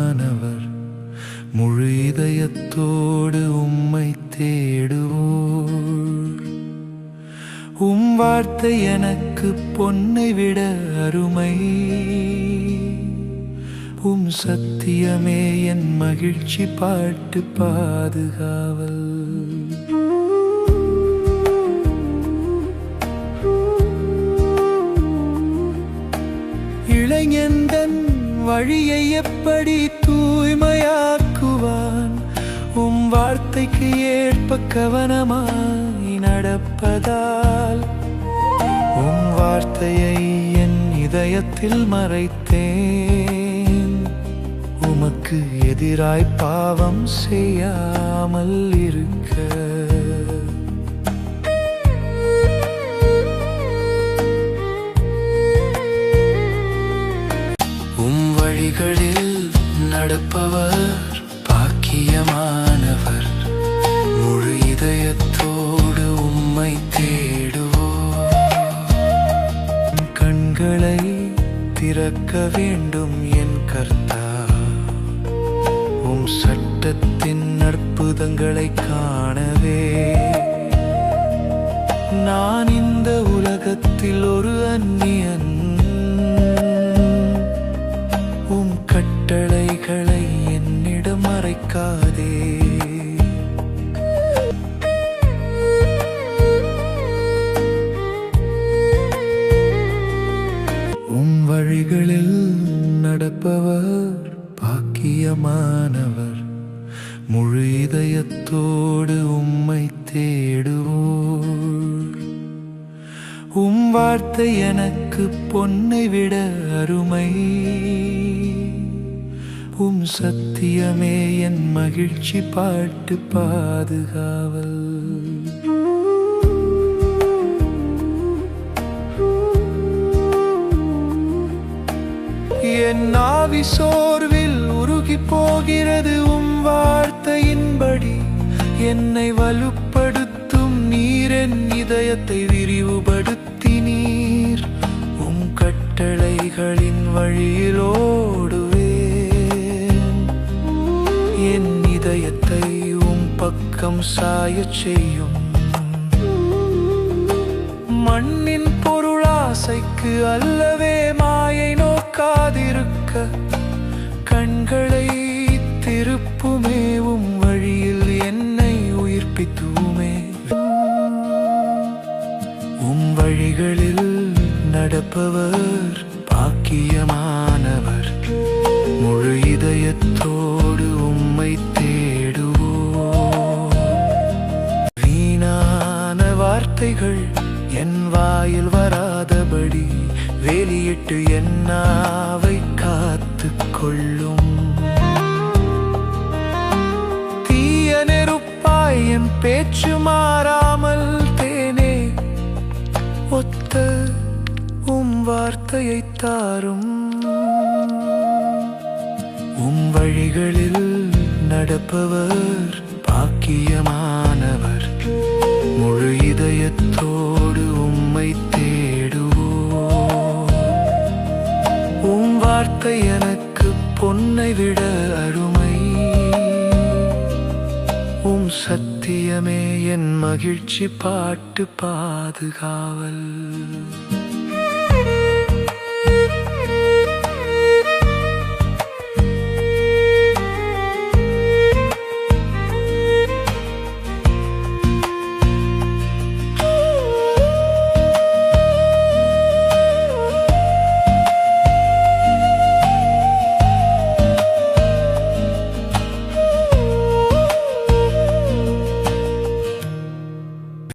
பாக்கியமானவர். முழு இதயத்தோடு உம்மை தேடுவோர். உம் வார்த்தை எனக்கு பொன்னை விட அருமை. உம் சத்தியமே என் மகிழ்ச்சி பாட்டு பாதுகாவல். இளைஞன் வழியை எப்படி தூய்மையாக்குவான்? உம் வார்த்தைக்கு ஏற்ப கவனமாய் நடப்பதால். உம் வார்த்தையை என் இதயத்தில் மறைத்தேன், உமக்கு எதிராய் பாவம் செய்யாமல் இருக்க. வழிகளில் நடப்பவர் பாக்கியமானவர். முழு இதயத்தோடு உம்மை தேடுவோர். கண்களை திறக்க வேண்டும் என் கர்த்தா, உம் சட்டத்தின் அற்புதங்களை காணவே. நான் இந்த உலகத்தில் ஒரு அந்நியன், உம் கட்டளைகளை என்னிடம் மறைக்காதே. உம் வழிகளில் நடப்பவர் பாக்கியமானவர். முழு இதயத்தோடு உம்மை தேடுவோர். உம் வார்த்தை எனக்கு பொன்னை விட அருமை. உம் சத்தியமே என் மகிழ்ச்சி பாட்டு பாதுகாவல். என் ஆவி சோர்வில் உருகி போகிறது. உம் வார்த்தையின்படி என்னை வலுப்படுத்தும் நீர். என் இதயத்தை விரிவுபடுத்தினீர். உம் கட்டளைகளின் வழியில் ஓடுவேன். என் இதயத்தை உம் பக்கம் சாயச் செய்யும். மண்ணின் பொருளாசைக்கு அல்லவே மாயை நோக்காதிருக்க. கண்களை திருப்புமே, உம் வழியில் என்னை உயிர்ப்பித்துமே. உம் வழிகளில் நடப்பவர் பாக்கியமானவர். முழு இதயத்தோடு உம்மை தேடுவோர். வீணான வார்த்தைகள் என் வாயில் வராதபடி வேலியிட்டு என் நாவை காத்து கொள்ளும். தீய நெருப்பாய் என் பேச்சு மாறாமல் தேனே ஒத்த உம் வார்த்தையை தாரும். உம் வழிகளில் நடப்பவர் பாக்கியமானவர். முழு இதயத்தோடு உம்மை தேடுவோர். உம் வார்த்தை எனக்கு பொன்னை விட அருமை. உம் சத்தியமே என் மகிழ்ச்சி பாட்டு பாதுகாவல்.